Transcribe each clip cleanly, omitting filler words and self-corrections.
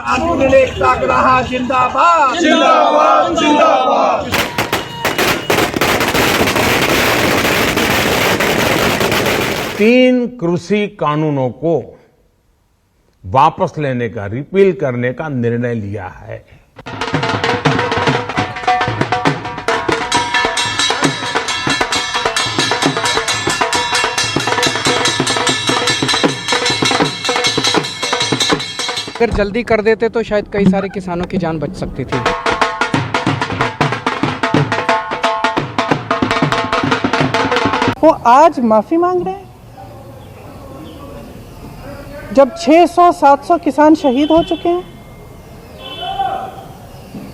Union एकता ग्राहा जिंदाबाद जिंदाबाद जिंदाबाद। तीन कृषि कानूनों को वापस लेने का, रिपील करने का निर्णय लिया है। अगर जल्दी कर देते तो शायद कई सारे किसानों की जान बच सकती थी। वो आज माफी मांग रहे हैं जब 600-700 किसान शहीद हो चुके हैं।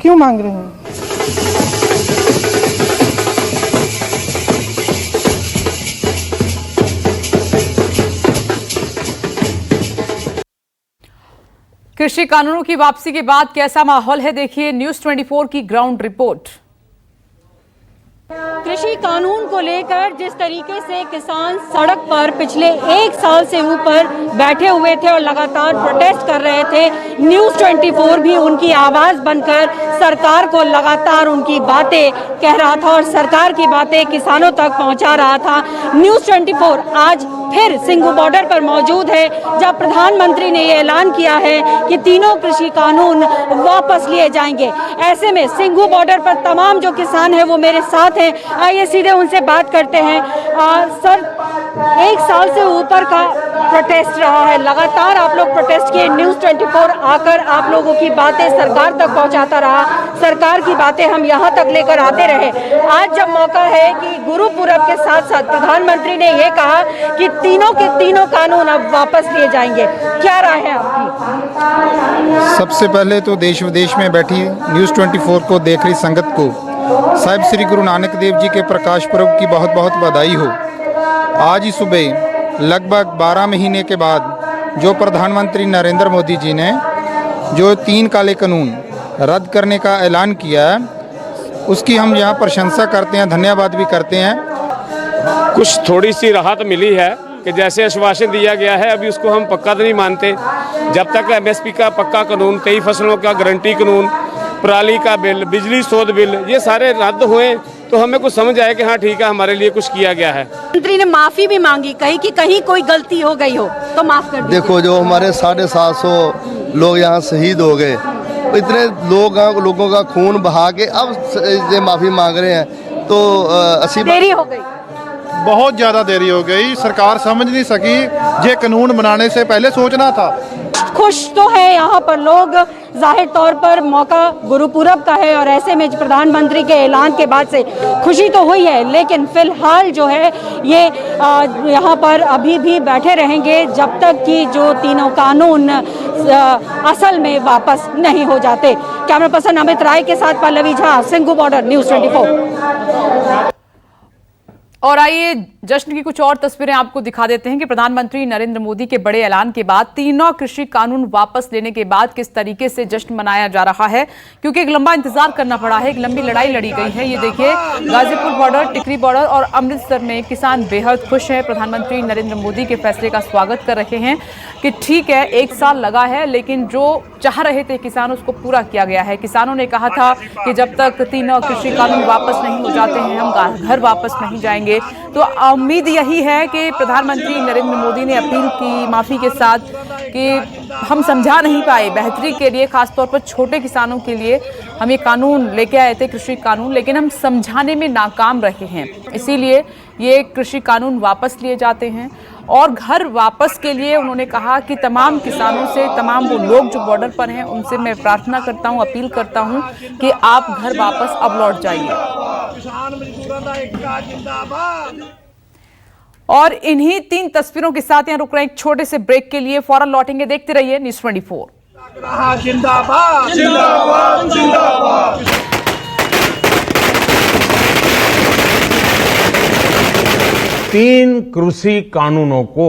क्यों मांग रहे हैं? कृषि कानूनों की वापसी के बाद कैसा माहौल है, देखिए न्यूज़ 24 की ग्राउंड रिपोर्ट। कृषि कानून को लेकर जिस तरीके से किसान सड़क पर पिछले 1 साल से ऊपर बैठे हुए थे और लगातार प्रोटेस्ट कर रहे थे, न्यूज़ 24 भी उनकी आवाज बनकर सरकार को लगातार उनकी बातें कह रहा था और सरकार की बातें किसानों तक पहुंचा रहा था। न्यूज़ 24 आज फिर सिंघू बॉर्डर पर मौजूद है, जब प्रधानमंत्री ने ये ऐलान किया है कि तीनों कृषि कानून वापस लिए जाएंगे। ऐसे में सिंघू बॉर्डर पर तमाम जो किसान हैं वो मेरे साथ हैं, आइए सीधे उनसे बात करते हैं। सर, 1 साल से ऊपर का प्रोटेस्ट रहा है, लगातार आप लोग प्रोटेस्ट किए, न्यूज़ 24 आकर आप लोगों की बातें सरकार तक पहुंचाता रहा, सरकार की बातें हम यहाँ तक लेकर आते रहे। आज जब मौका है कि गुरु पूरब के साथ साथ प्रधानमंत्री ने ये कहा कि तीनों के तीनों कानून अब वापस लिए जाएंगे, क्या राय है आपकी? सबसे पहले तो देश विदेश में बैठी न्यूज़ 24 को देख रही संगत को साहिब श्री गुरु नानक देव जी के प्रकाश पर्व की बहुत बहुत बधाई हो। आज ही सुबह लगभग 12 महीने के बाद जो प्रधानमंत्री नरेंद्र मोदी जी ने जो 3 काले कानून रद्द करने का ऐलान किया है, उसकी हम यहाँ प्रशंसा करते हैं, धन्यवाद भी करते हैं। कुछ थोड़ी सी राहत मिली है कि जैसे आश्वासन दिया गया है, अभी उसको हम पक्का तो नहीं मानते। जब तक एमएसपी का पक्का कानून, 23 फसलों का गारंटी कानून, पराली का बिल, बिजली शोध बिल, ये सारे रद्द हुए तो हमें कुछ समझ आए कि हाँ ठीक है, हमारे लिए कुछ किया गया है। मंत्री ने माफी भी मांगी, कही कि कहीं कोई गलती हो गई हो तो माफ कर दीजिए। देखो, जो हमारे 750 लोग यहाँ शहीद हो गए, इतने लोगों का खून बहा के अब ये माफी मांग रहे हैं, तो देरी हो गई, बहुत ज़्यादा देरी हो गई। सरकार समझ नहीं सकी, ये कानून बनाने से पहले सोचना था। खुश तो है यहाँ पर लोग, जाहिर तौर पर मौका गुरुपूरब का है और ऐसे में प्रधानमंत्री के ऐलान के बाद से खुशी तो हुई है, लेकिन फिलहाल जो है ये यहाँ पर अभी भी बैठे रहेंगे जब तक कि जो तीनों कानून असल में वापस नहीं हो जाते। कैमरा पर्सन अमित राय के साथ पल्लवी झा, सिंघू बॉर्डर, न्यूज़ 24। और आइए जश्न की कुछ और तस्वीरें आपको दिखा देते हैं कि प्रधानमंत्री नरेंद्र मोदी के बड़े ऐलान के बाद तीनों कृषि कानून वापस लेने के बाद किस तरीके से जश्न मनाया जा रहा है, क्योंकि एक लंबा इंतजार करना पड़ा है, एक लंबी लड़ाई लड़ी गई है। ये देखिए, गाजीपुर बॉर्डर, टिकरी बॉर्डर और अमृतसर में किसान बेहद खुश हैं। प्रधानमंत्री नरेंद्र मोदी के फैसले का स्वागत कर रहे हैं कि ठीक है, 1 साल लगा है लेकिन जो चाह रहे थे किसान उसको पूरा किया गया है। किसानों ने कहा था कि जब तक तीनों कृषि कानून वापस नहीं हो जाते हैं हम घर वापस नहीं जाएंगे। तो उम्मीद यही है कि प्रधानमंत्री नरेंद्र मोदी ने अपील की माफी के साथ कि हम समझा नहीं पाए बेहतरी के लिए, खासतौर पर छोटे किसानों के लिए हम ये कानून लेके आए थे, कृषि कानून, लेकिन हम समझाने में नाकाम रहे हैं, इसीलिए ये कृषि कानून वापस लिए जाते हैं। और घर वापस के लिए उन्होंने कहा कि तमाम किसानों से, तमाम वो लोग जो बॉर्डर पर हैं उनसे मैं प्रार्थना करता हूं, अपील करता हूं कि आप घर वापस अब लौट जाइए। और इन्हीं 3 तस्वीरों के साथ यहाँ रुक रहे हैं एक छोटे से ब्रेक के लिए, फौरन लौटेंगे। देखते रहिए न्यूज़ 24। जिंदाबाद जिंदाबाद जिंदाबाद। तीन कृषि कानूनों को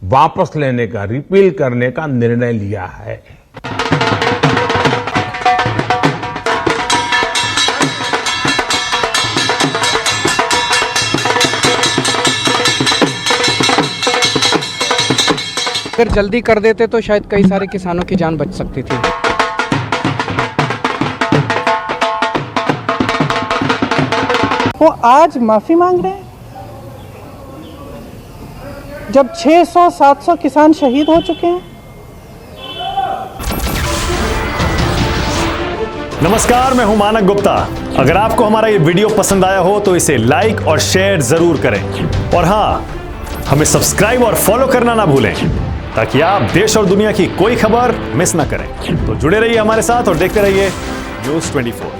वापस लेने का, रिपील करने का निर्णय लिया है। अगर जल्दी कर देते तो शायद कई सारे किसानों की जान बच सकती थी। वो आज माफी मांग रहे हैं जब 600-700 किसान शहीद हो चुके हैं। नमस्कार, मैं हूं मानक गुप्ता। अगर आपको हमारा ये वीडियो पसंद आया हो तो इसे लाइक और शेयर जरूर करें और हाँ, हमें सब्सक्राइब और फॉलो करना ना भूलें ताकि आप देश और दुनिया की कोई खबर मिस ना करें। तो जुड़े रहिए हमारे साथ और देखते रहिए News 24।